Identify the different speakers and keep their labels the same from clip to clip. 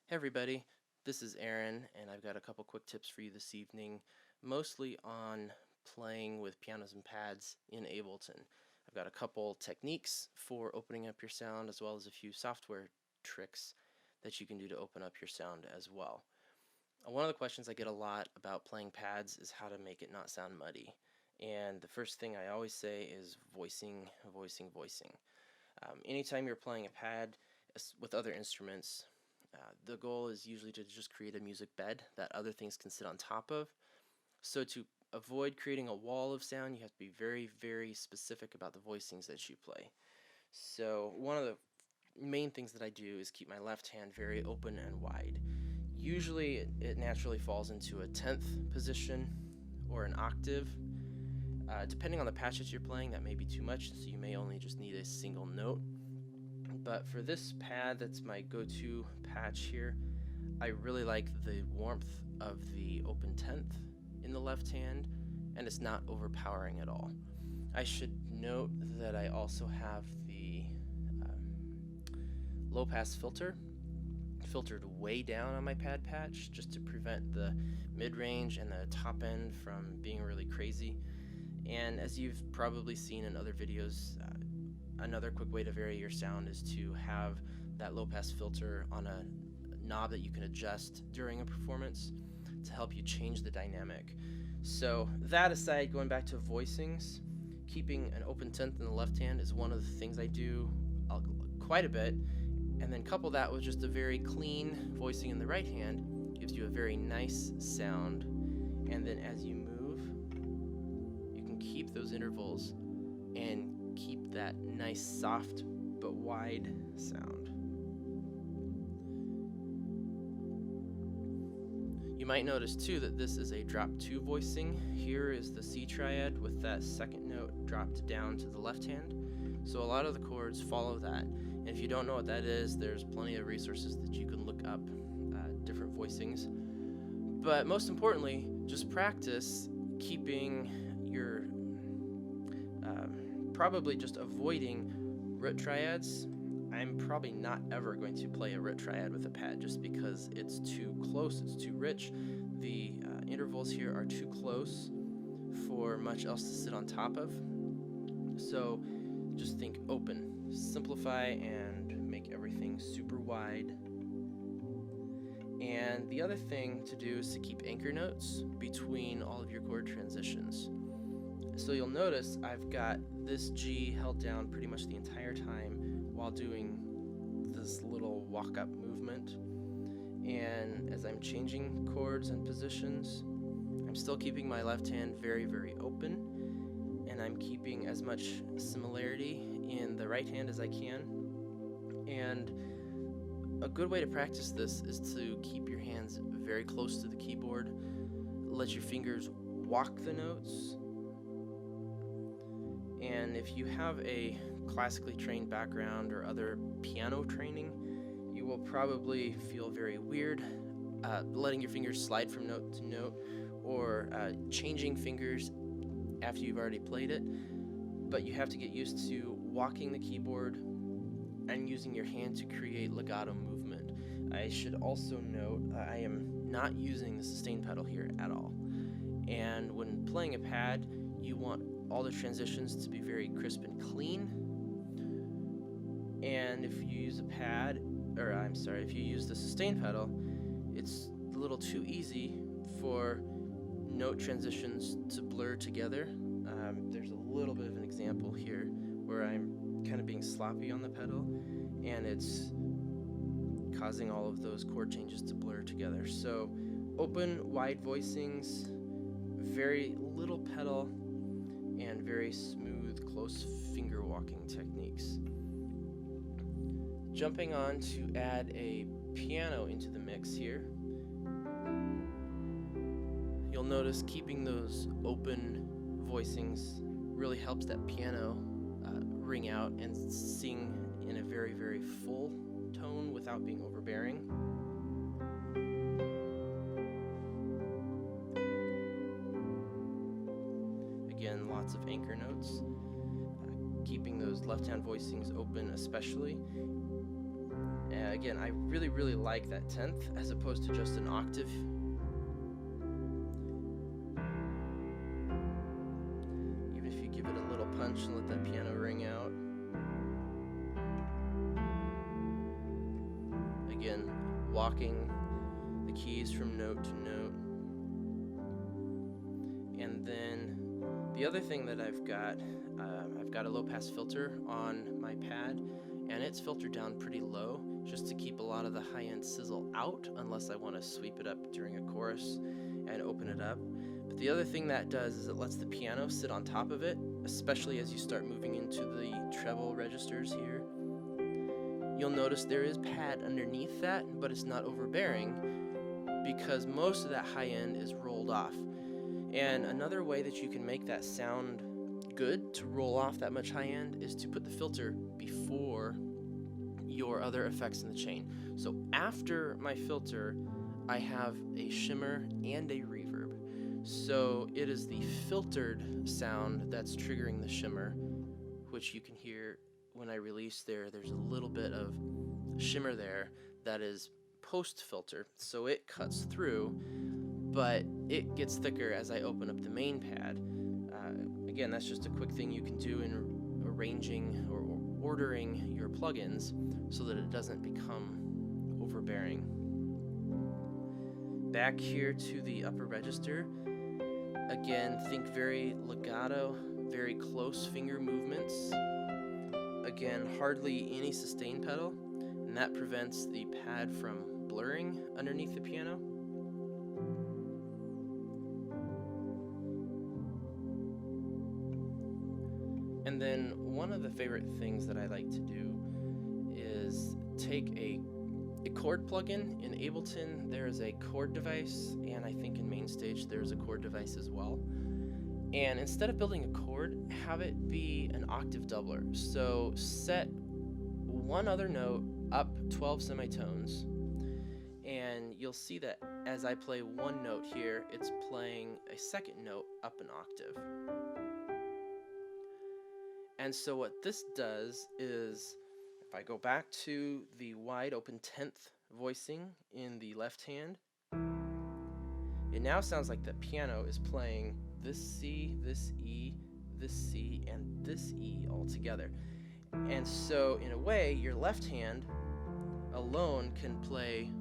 Speaker 1: Hey everybody, this is Aaron, and I've got a couple quick tips for you this evening, mostly on playing with pianos and pads in Ableton. I've got a couple techniques for opening up your sound, as well as a few software tricks that you can do to open up your sound as well. One of the questions I get a lot about playing pads is how to make it not sound muddy. And the first thing I always say is voicing, voicing, voicing. Anytime you're playing a pad with other instruments, the goal is usually to just create a music bed that other things can sit on top of. So to avoid creating a wall of sound, you have to be very, very specific about the voicings that you play. So one of the main things that I do is keep my left hand very open and wide. Usually it naturally falls into a 10th position or an octave. Depending on the patch that you're playing, that may be too much, so you may only just need a single note. But for this pad, that's my go-to patch here, I really like the warmth of the open 10th in the left hand, and it's not overpowering at all. I should note that I also have the low pass filtered way down on my pad patch, just to prevent the mid-range and the top end from being really crazy. And as you've probably seen in other videos, another quick way to vary your sound is to have that low pass filter on a knob that you can adjust during a performance to help you change the dynamic. So that aside, going back to voicings, keeping an open 10th in the left hand is one of the things I do quite a bit, and then couple that with just a very clean voicing in the right hand gives you a very nice sound. And then as you move, you can keep those intervals and keep that nice soft but wide sound. You might notice too that this is a drop 2 voicing. Here is the C triad with that second note dropped down to the left hand. So a lot of the chords follow that. And if you don't know what that is, there's plenty of resources that you can look up different voicings. But most importantly, just practice keeping your probably just avoiding root triads. I'm probably not ever going to play a root triad with a pad just because it's too close, it's too rich. The intervals here are too close for much else to sit on top of. So just think open, simplify, and make everything super wide. And the other thing to do is to keep anchor notes between all of your chord transitions. So you'll notice I've got this G held down pretty much the entire time while doing this little walk-up movement. And as I'm changing chords and positions, I'm still keeping my left hand very, very open, and I'm keeping as much similarity in the right hand as I can. And a good way to practice this is to keep your hands very close to the keyboard, let your fingers walk the notes. And if you have a classically trained background or other piano training, you will probably feel very weird letting your fingers slide from note to note, or changing fingers after you've already played it. But you have to get used to walking the keyboard and using your hand to create legato movement. I should also note I am not using the sustain pedal here at all. And when playing a pad, you want all the transitions to be very crisp and clean. And if you use if you use the sustain pedal, it's a little too easy for note transitions to blur together. There's a little bit of an example here where I'm kind of being sloppy on the pedal, and it's causing all of those chord changes to blur together. So open, wide voicings, very little pedal, and very smooth, close finger walking techniques. Jumping on to add a piano into the mix here. You'll notice keeping those open voicings really helps that piano ring out and sing in a very, very full tone without being overbearing. Again, lots of anchor notes, keeping those left-hand voicings open especially. Again, I really like that 10th as opposed to just an octave. Even if you give it a little punch and let that piano ring out. Again, walking the keys from note to note. And then the other thing that I've got a low pass filter on my pad, and it's filtered down pretty low just to keep a lot of the high-end sizzle out unless I want to sweep it up during a chorus and open it up. But the other thing that does is it lets the piano sit on top of it, especially as you start moving into the treble registers here. You'll notice there is pad underneath that, but it's not overbearing because most of that high end is rolled off. And another way that you can make that sound good to roll off that much high end is to put the filter before your other effects in the chain. So after my filter, I have a shimmer and a reverb. So it is the filtered sound that's triggering the shimmer, which you can hear when I release there. There's a little bit of shimmer there that is post-filter, so it cuts through, but it gets thicker as I open up the main pad. Again, that's just a quick thing you can do in arranging or ordering your plugins so that it doesn't become overbearing. Back here to the upper register, again, think very legato, very close finger movements. Again, hardly any sustain pedal, and that prevents the pad from blurring underneath the piano. And then one of the favorite things that I like to do is take a Chord plugin. In Ableton there is a Chord device, and I think in MainStage there's a Chord device as well. And instead of building a chord, have it be an octave doubler. So set one other note up 12 semitones, and you'll see that as I play one note here, it's playing a second note up an octave. And so what this does is, if I go back to the wide open 10th voicing in the left hand, it now sounds like the piano is playing this C, this E, this C, and this E all together. And so in a way, your left hand alone can play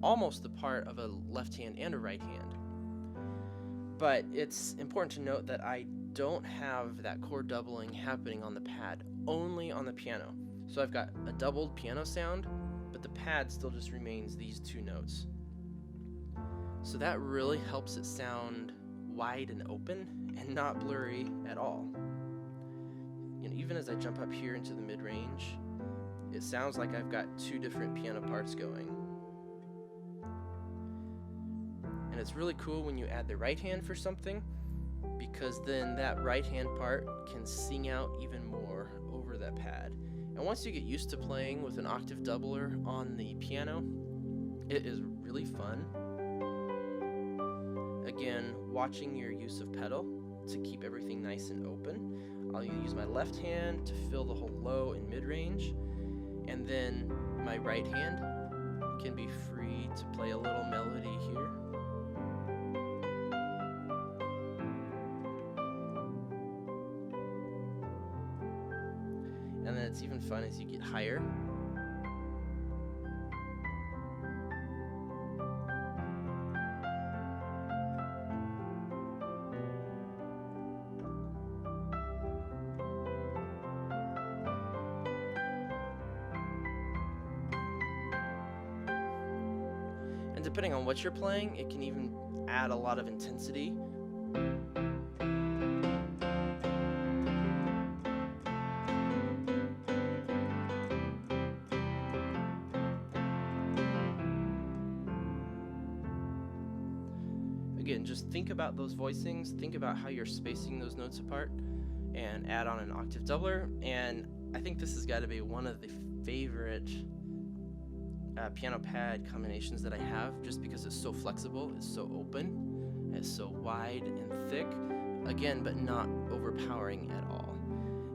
Speaker 1: almost the part of a left hand and a right hand. But it's important to note that I don't have that chord doubling happening on the pad, only on the piano. So I've got a doubled piano sound, but the pad still just remains these two notes. So that really helps it sound wide and open and not blurry at all. You know, even as I jump up here into the mid-range, it sounds like I've got two different piano parts going. And it's really cool when you add the right hand for something, because then that right hand part can sing out even more over that pad. And once you get used to playing with an octave doubler on the piano, it is really fun. Again, watching your use of pedal to keep everything nice and open. I'll use my left hand to fill the whole low and mid-range, and then my right hand can be free to play a little melody here. And then it's even fun as you get higher. And depending on what you're playing, it can even add a lot of intensity. Again, just think about those voicings, think about how you're spacing those notes apart, and add on an octave doubler. And I think this has got to be one of the favorite piano pad combinations that I have, just because it's so flexible, it's so open, it's so wide and thick, again, but not overpowering at all.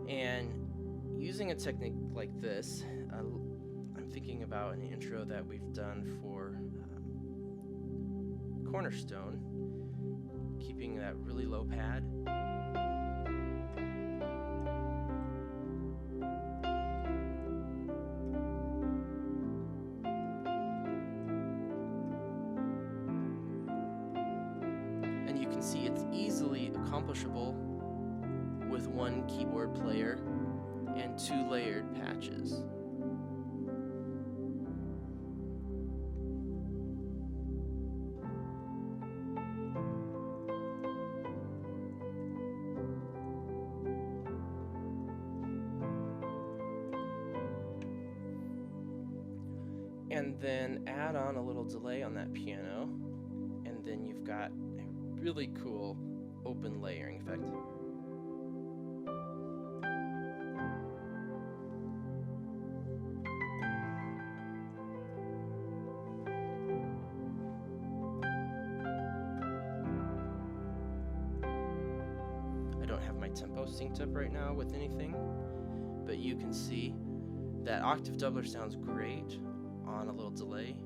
Speaker 1: And using a technique like this, I'm thinking about an intro that we've done for Cornerstone, keeping that really low pad. And you can see it's easily accomplishable with one keyboard player and 2 layered patches. And then add on a little delay on that piano, and then you've got a really cool open layering effect. I don't have my tempo synced up right now with anything, but you can see that Octave Doubler sounds great on a little delay.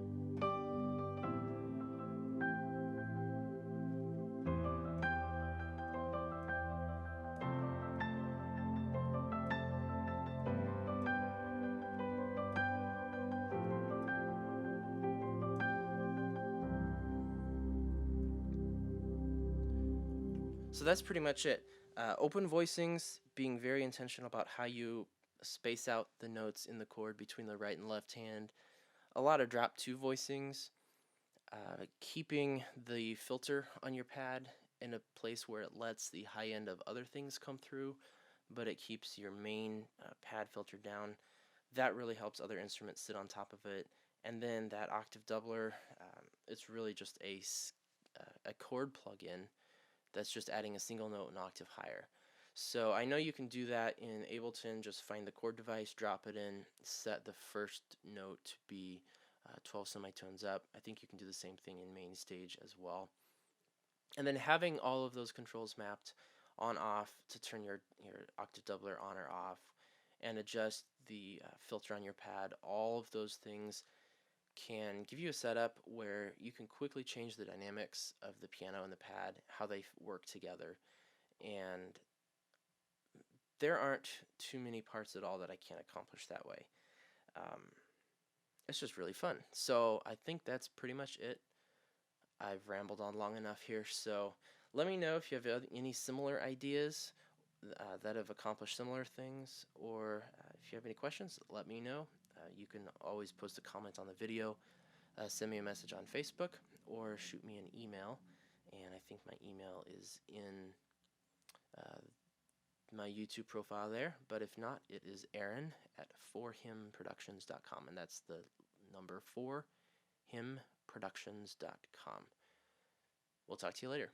Speaker 1: So that's pretty much it. Open voicings, being very intentional about how you space out the notes in the chord between the right and left hand. A lot of drop 2 voicings, keeping the filter on your pad in a place where it lets the high end of other things come through, but it keeps your main pad filter down. That really helps other instruments sit on top of it. And then that Octave Doubler, it's really just a chord plugin that's just adding a single note an octave higher. So I know you can do that in Ableton. Just find the chord device, drop it in, set the first note to be 12 semitones up. I think you can do the same thing in main stage as well. And then having all of those controls mapped on off to turn your Octave Doubler on or off, and adjust the filter on your pad, all of those things can give you a setup where you can quickly change the dynamics of the piano and the pad, how they work together. And there aren't too many parts at all that I can't accomplish that way. It's just really fun. So I think that's pretty much it. I've rambled on long enough here, so let me know if you have any similar ideas that have accomplished similar things, or if you have any questions, let me know. You can always post a comment on the video, send me a message on Facebook, or shoot me an email, and I think my email is in my YouTube profile there, but if not, it is Aaron at 4himproductions.com, and that's the number 4himproductions.com. We'll talk to you later.